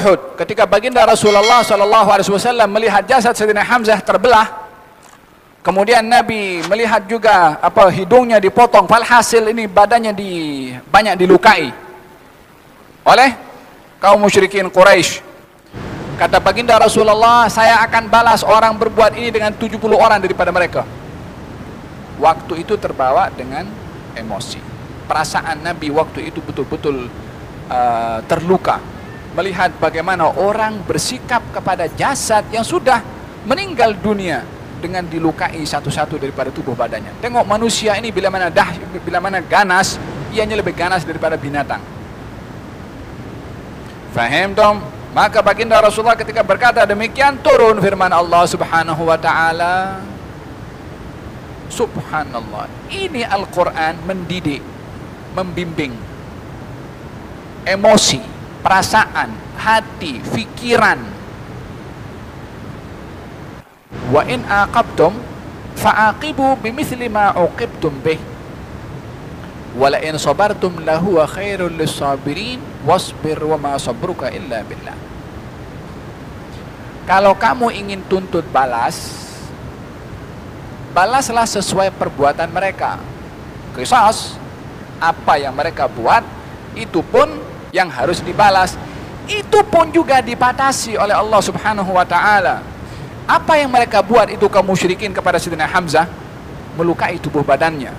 Uhud, ketika baginda Rasulullah SAW melihat jasad Sayyidina Hamzah terbelah, kemudian Nabi melihat juga hidungnya dipotong, falhasil ini badannya banyak dilukai oleh kaum musyrikin Quraisy. Kata baginda Rasulullah, saya akan balas orang berbuat ini dengan 70 orang daripada mereka. Waktu itu terbawa dengan emosi. Perasaan Nabi waktu itu betul-betul terluka melihat bagaimana orang bersikap kepada jasad yang sudah meninggal dunia dengan dilukai satu-satu daripada tubuh badannya. Tengok manusia ini bila mana ganas, ianya lebih ganas daripada binatang. Faham dong? Maka baginda Rasulullah ketika berkata demikian, turun firman Allah Subhanahu wa taala. Subhanallah. Ini Al-Qur'an mendidik, membimbing emosi, perasaan, hati, fikiran. Wa in aqabtum fa'aqibu bimithli ma uqibtum bih. Wa la in sabartum lahuwa khairul lis-sabirin wasbir wa ma sabruka illa billah. Kalau kamu ingin tuntut balas, balaslah sesuai perbuatan mereka. Qisas, apa yang mereka buat itu pun yang harus dibalas. Itu pun juga dibatasi oleh Allah Subhanahu wa taala. Apa yang mereka buat itu kaum musyrikin kepada Sayyidina Hamzah, melukai tubuh badannya.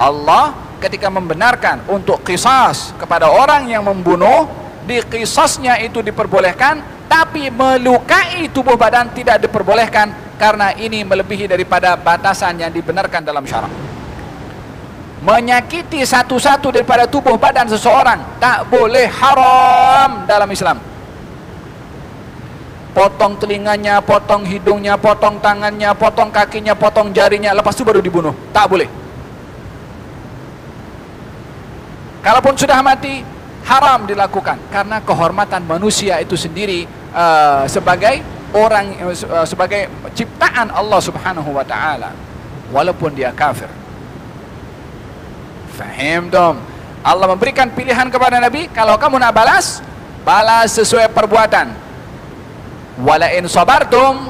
Allah ketika membenarkan untuk qisas kepada orang yang membunuh, di qisasnya itu diperbolehkan, tapi melukai tubuh badan tidak diperbolehkan, karena ini melebihi daripada batasan yang dibenarkan dalam syarak. Menyakiti satu-satu daripada tubuh badan seseorang tak boleh, haram dalam Islam. Potong telinganya, potong hidungnya, potong tangannya, potong kakinya, potong jarinya, lepas itu baru dibunuh, tak boleh. Kalaupun sudah mati, haram dilakukan, karena kehormatan manusia itu sendiri sebagai orang, sebagai ciptaan Allah Subhanahu wa taala, walaupun dia kafir. Faham dong? Allah memberikan pilihan kepada Nabi, kalau kamu nak balas, balas sesuai perbuatan. Wala in sabartum,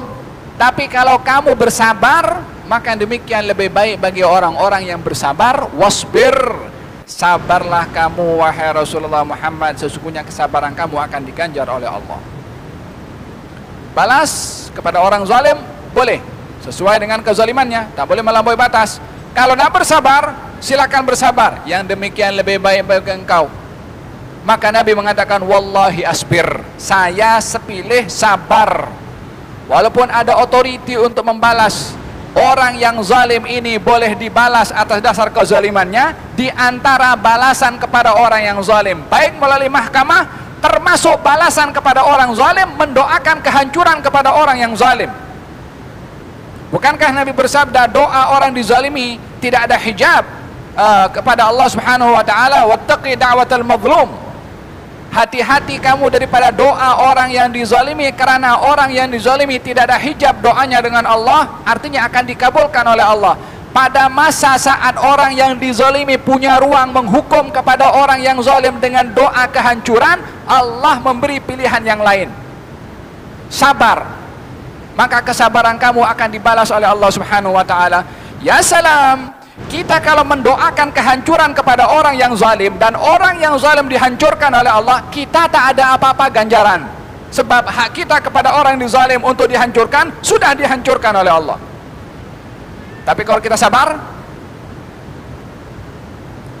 tapi kalau kamu bersabar, maka demikian lebih baik bagi orang-orang yang bersabar. Wasbir, sabarlah kamu wahai Rasulullah Muhammad, sesungguhnya kesabaran kamu akan diganjar oleh Allah. Balas kepada orang zalim boleh, sesuai dengan kezalimannya, tak boleh melampaui batas. Kalau nak bersabar, silakan bersabar, yang demikian lebih baik bagi engkau. Maka Nabi mengatakan, wallahi asbir, saya sepilih sabar. Walaupun ada otoriti untuk membalas, orang yang zalim ini boleh dibalas atas dasar kezalimannya. Di antara balasan kepada orang yang zalim, baik melalui mahkamah, termasuk balasan kepada orang zalim, mendoakan kehancuran kepada orang yang zalim. Bukankah Nabi bersabda, doa orang dizalimi tidak ada hijab kepada Allah Subhanahu wa taala, wattaqi da'watal mazlum. Hati-hati kamu daripada doa orang yang dizalimi, karena orang yang dizalimi tidak ada hijab doanya dengan Allah, artinya akan dikabulkan oleh Allah. Pada masa saat orang yang dizalimi punya ruang menghukum kepada orang yang zalim dengan doa kehancuran, Allah memberi pilihan yang lain. Sabar. Maka kesabaran kamu akan dibalas oleh Allah Subhanahu wa taala. Ya salam, kita kalau mendoakan kehancuran kepada orang yang zalim dan orang yang zalim dihancurkan oleh Allah, kita tak ada apa-apa ganjaran. Sebab hak kita kepada orang yang zalim untuk dihancurkan sudah dihancurkan oleh Allah. Tapi kalau kita sabar,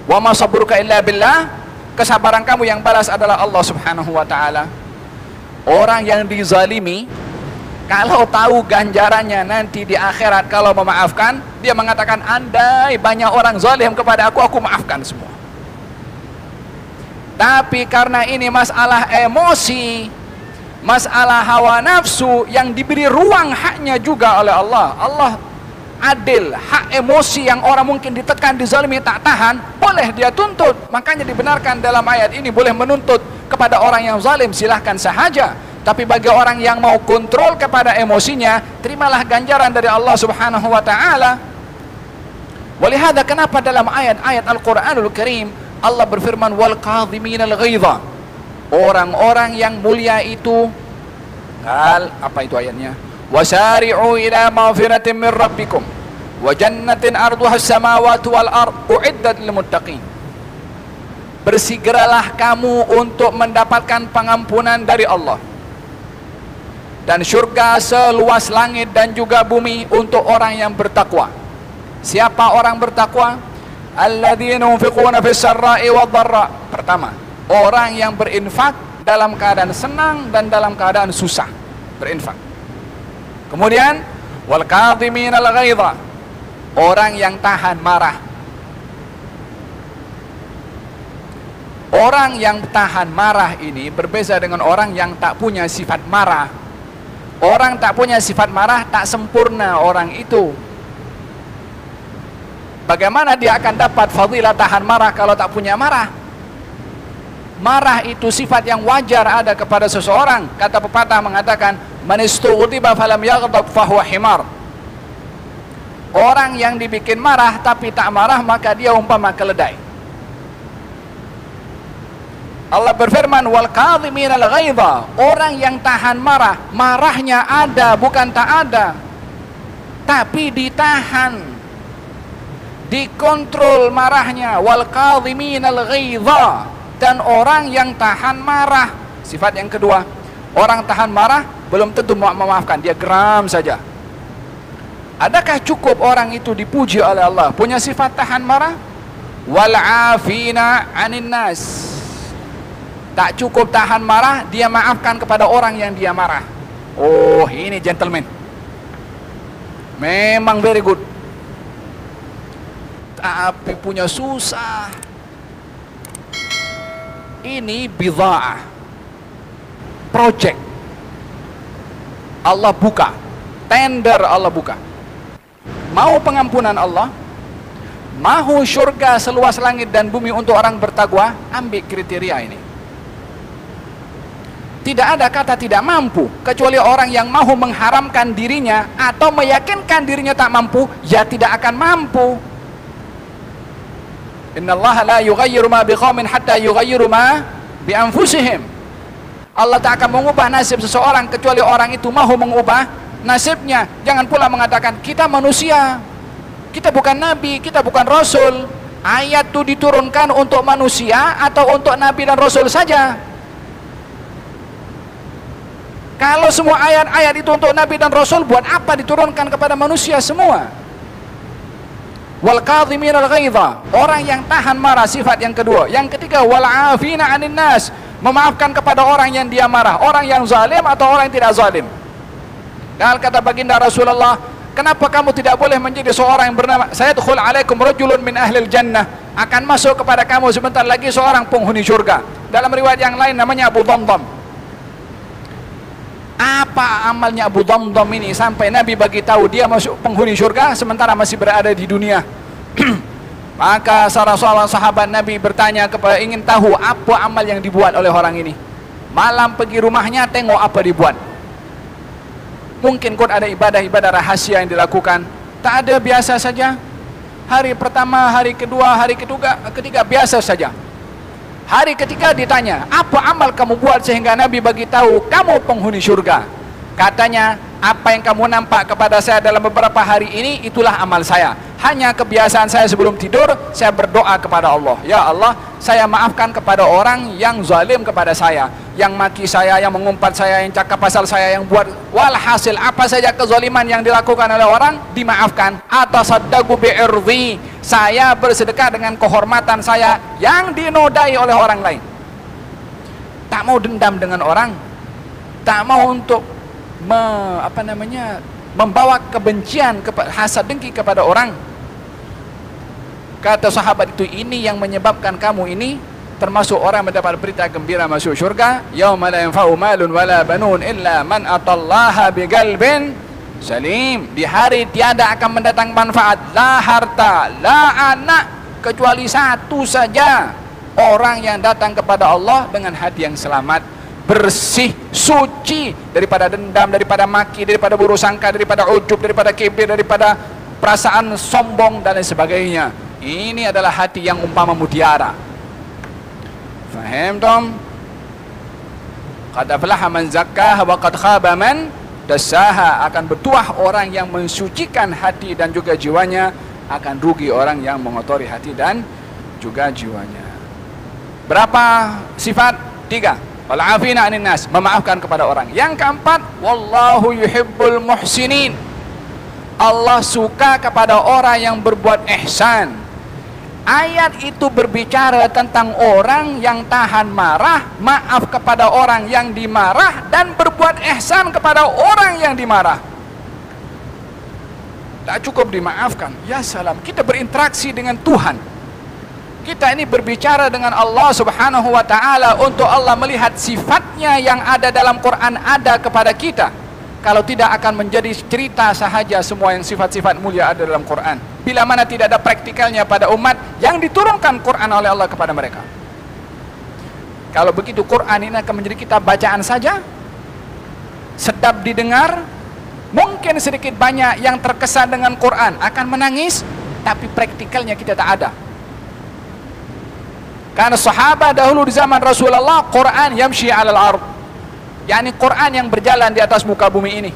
wa ma sabruka illa billah, kesabaran kamu yang balas adalah Allah Subhanahu wa taala. Orang yang dizalimi, kalau tahu ganjarannya nanti di akhirat kalau memaafkan, dia mengatakan, andai banyak orang zalim kepada aku maafkan semua. Tapi karena ini masalah emosi, masalah hawa nafsu yang diberi ruang haknya juga oleh Allah. Allah adil, hak emosi yang orang mungkin ditekan, dizalimi, tak tahan, boleh dia tuntut. Makanya dibenarkan dalam ayat ini boleh menuntut kepada orang yang zalim, silahkan sahaja. Tapi bagi orang yang mau kontrol kepada emosinya, terimalah ganjaran dari Allah Subhanahu wa taala. Walihada, kenapa dalam ayat-ayat Al-Qur'anul Karim Allah berfirman, wal kadhiminal ghaidha, Orang-orang yang mulia itu, apa itu ayatnya? Wasari'u ila maghfiratin min rabbikum wa jannatin arduha as-samawati wal ard uiddat lil muttaqin. Bersegeralah kamu untuk mendapatkan pengampunan dari Allah dan surga seluas langit dan juga bumi untuk orang yang bertakwa. Siapa orang bertakwa? Alladzina yunfiquna fis sarra'i wad dharra. Pertama, orang yang berinfak dalam keadaan senang dan dalam keadaan susah, berinfak. Kemudian wal kadhiminal ghaidha, orang yang tahan marah. Orang yang tahan marah ini berbeda dengan orang yang tak punya sifat marah. Orang tak punya sifat marah tak sempurna orang itu. Bagaimana dia akan dapat fadilah tahan marah kalau tak punya marah? Marah itu sifat yang wajar ada kepada seseorang. Kata pepatah mengatakan, man istughdiba falam yaghdab fahuwa himar. Orang yang dibikin marah tapi tak marah, maka dia umpama keledai. Allah berfirman, wal kadhiminal ghaidha, orang yang tahan marah, marahnya ada bukan tak ada, tapi ditahan, dikontrol marahnya. Wal kadhiminal ghaidha, dan orang yang tahan marah. Sifat yang kedua, orang tahan marah belum tentu memaafkan, dia geram saja. Adakah cukup orang itu dipuji oleh Allah punya sifat tahan marah? Wal afina 'anin nas, tak cukup tahan marah, dia maafkan kepada orang yang dia marah. Oh, ini gentleman, memang very good. Tapi punya susah. Ini bidha'ah, project Allah buka, tender Allah buka. Mau pengampunan Allah, mau surga seluas langit dan bumi untuk orang bertakwa, ambil kriteria ini. Tidak ada kata tidak mampu, kecuali orang yang mau mengharamkan dirinya atau meyakinkan dirinya tak mampu, ya tidak akan mampu. Innallaha la yughayyiru ma biqaumin hatta yughayyiru ma bi anfusihim. Allah tak akan mengubah nasib seseorang kecuali orang itu mau mengubah nasibnya. Jangan pula mengatakan kita manusia, kita bukan nabi, kita bukan rasul. Ayat itu diturunkan untuk manusia atau untuk nabi dan rasul saja? Kalau semua ayat-ayat itu untuk nabi dan rasul, buat apa diturunkan kepada manusia semua? Wal kadhiminal ghaidha, orang yang tahan marah, sifat yang kedua. Yang ketiga, wal afina 'anin nas, memaafkan kepada orang yang dia marah, orang yang zalim atau orang yang tidak zalim. Dan kata baginda Rasulullah, kenapa kamu tidak boleh menjadi seorang yang bernama sayadkhul alaikum rajulun min ahlil jannah, akan masuk kepada kamu sebentar lagi seorang penghuni surga. Dalam riwayat yang lain namanya Abu Dhamdham. Apa amalnya Abu Dhamdham ini sampai Nabi bagi tahu dia masuk penghuni surga sementara masih berada di dunia? Maka salah seorang sahabat Nabi bertanya kepada, ingin tahu apa amal yang dibuat oleh orang ini. Malam pergi rumahnya tengok apa dibuat. Mungkin kot ada ibadah-ibadah rahasia yang dilakukan. Tak ada, biasa saja. Hari pertama, hari kedua, hari ketiga biasa saja. Hari ketiga ditanya, apa amal kamu buat sehingga Nabi bagi tahu kamu penghuni surga? Katanya, apa yang kamu nampak kepada saya dalam beberapa hari ini, itulah amal saya. Hanya kebiasaan saya sebelum tidur, saya berdoa kepada Allah, ya Allah, saya maafkan kepada orang yang zalim kepada saya, yang maki saya, yang mengumpat saya, yang cakap pasal saya, yang buat. Walhasil, apa saja kezaliman yang dilakukan oleh orang, dimaafkan. Atasaddaqu bi'irdi, saya bersedekah dengan kehormatan saya yang dinodai oleh orang lain. Tak mau dendam dengan orang, tak mau untuk membawa kebencian, hasad dengki kepada orang. Kata sahabat itu, ini yang menyebabkan kamu ini termasuk orang mendapat berita gembira masuk syurga. Yauma la yanfa'u malun wala banun illa man atallaha biqalbin salim. Di hari tiada akan mendatang manfaat, la harta, la anak, kecuali satu saja, orang yang datang kepada Allah dengan hati yang selamat, bersih, suci daripada dendam, daripada maki, daripada buruk sangka, daripada ujub, daripada kibir, daripada perasaan sombong dan lain sebagainya. Ini adalah hati yang umpama mutiara. Faham tom? Qad aflaha man zakkaha wa qad khaba man dassaha. Akan bertuah orang yang mensucikan hati dan juga jiwanya, akan rugi orang yang mengotori hati dan juga jiwanya. Berapa sifat? 3. Wal afina 'anil nas, memaafkan kepada orang. Yang keempat, wallahu yuhibbul muhsinin. Allah suka kepada orang yang berbuat ihsan. Ayat itu berbicara tentang orang yang tahan marah, maaf kepada orang yang dimarah, dan berbuat ihsan kepada orang yang dimarah. Tak cukup dimaafkan, ya salam, kita berinteraksi dengan Tuhan. Kita ini berbicara dengan Allah subhanahu wa ta'ala untuk Allah melihat sifatnya yang ada dalam Quran ada kepada kita. Kalau tidak akan menjadi cerita sahaja semua yang sifat-sifat mulia ada dalam Quran. Bila mana tidak ada praktikalnya pada umat yang diturunkan Quran oleh Allah kepada mereka. Kalau begitu Quran ini akan menjadi kitab bacaan saja, sedap didengar, mungkin sedikit banyak yang terkesan dengan Quran akan menangis, tapi praktikalnya kita tak ada. Karena sahabat dahulu di zaman Rasulullah, Quran yamshi 'alal ard, yakni Quran yang berjalan di atas muka bumi ini.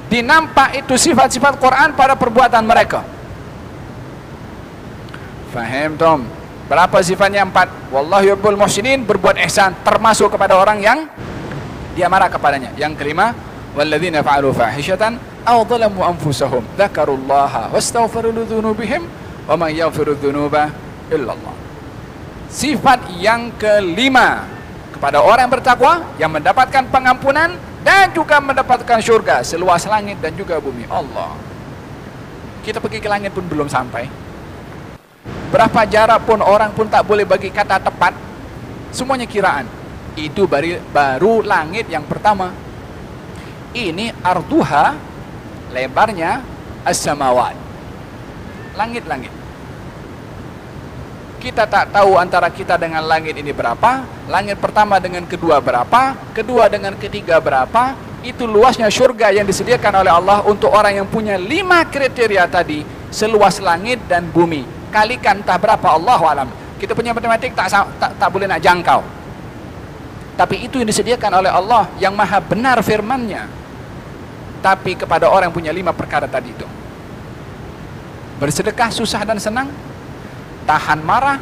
Dinampak itu sifat-sifat Quran pada perbuatan mereka. Faham tom? Berapa sifatnya? 4. Wallahu yuhibbul muhsinin, berbuat ihsan, termasuk kepada orang yang dia marah kepadanya. Yang kelima, walladzina fa'alu fahishatan aw dhalamu anfusahum dzakarullaha wastaghfiru lidzunubihim wa man yaghfiru dzunuba illallah. Sifat yang kelima, kepada orang yang bertakwa yang mendapatkan pengampunan dan juga mendapatkan syurga seluas langit dan juga bumi. Allah, kita pergi ke langit pun belum sampai. Berapa jarak pun orang pun tak boleh bagi kata tepat, semuanya kiraan. Itu baru langit yang pertama. Ini arduha, lebarnya as-samawat, langit-langit. Kita tak tahu antara kita dengan langit ini berapa, langit pertama dengan kedua berapa, kedua dengan ketiga berapa. Itu luasnya syurga yang disediakan oleh Allah untuk orang yang punya 5 kriteria tadi, seluas langit dan bumi. Kalikan entah berapa, Allahu alam. Kita punya matematik tak boleh nak jangkau. Tapi itu yang disediakan oleh Allah yang maha benar firman-Nya. Tapi kepada orang yang punya 5 perkara tadi itu, bersedekah susah dan senang, tahan marah,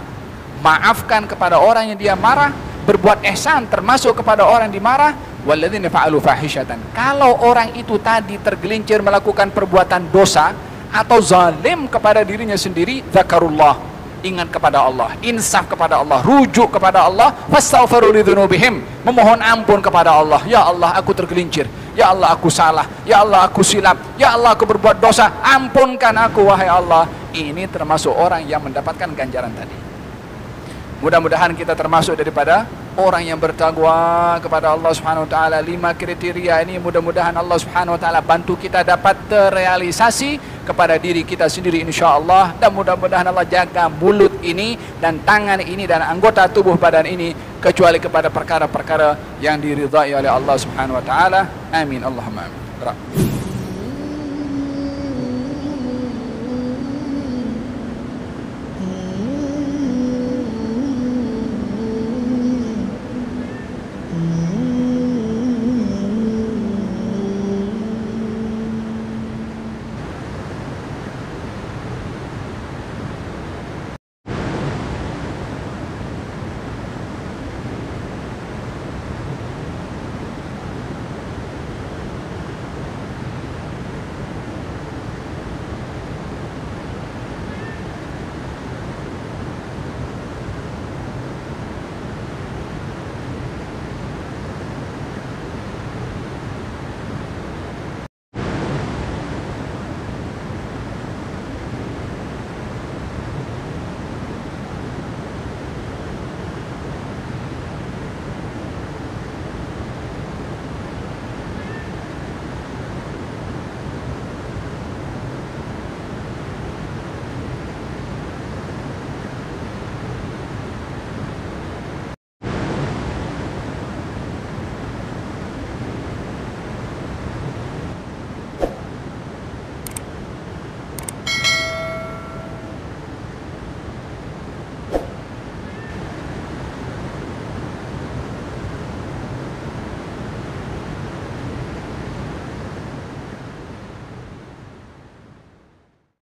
maafkan kepada orang yang dia marah, berbuat ihsan termasuk kepada orang yang dimarah, walladzina fa'alu fahishatan. Kalau orang itu tadi tergelincir melakukan perbuatan dosa atau zalim kepada dirinya sendiri, zakarullah, ingat kepada Allah, insaf kepada Allah, rujuk kepada Allah, fastaghfiru lidzunubihim, memohon ampun kepada Allah. Ya Allah, aku tergelincir, ya Allah aku salah, ya Allah aku silap, ya Allah aku berbuat dosa, ampunkan aku wahai Allah. Ini termasuk orang yang mendapatkan ganjaran tadi. Mudah-mudahan kita termasuk daripada orang yang bertakwa kepada Allah Subhanahu wa taala. 5 kriteria ini mudah-mudahan Allah Subhanahu wa taala bantu kita dapat terrealisasi kepada diri kita sendiri insyaallah, dan mudah-mudahan Allah jaga mulut ini dan tangan ini dan anggota tubuh badan ini kecuali kepada perkara-perkara yang diridhai oleh Allah Subhanahu wa taala. Amin Allahumma amin.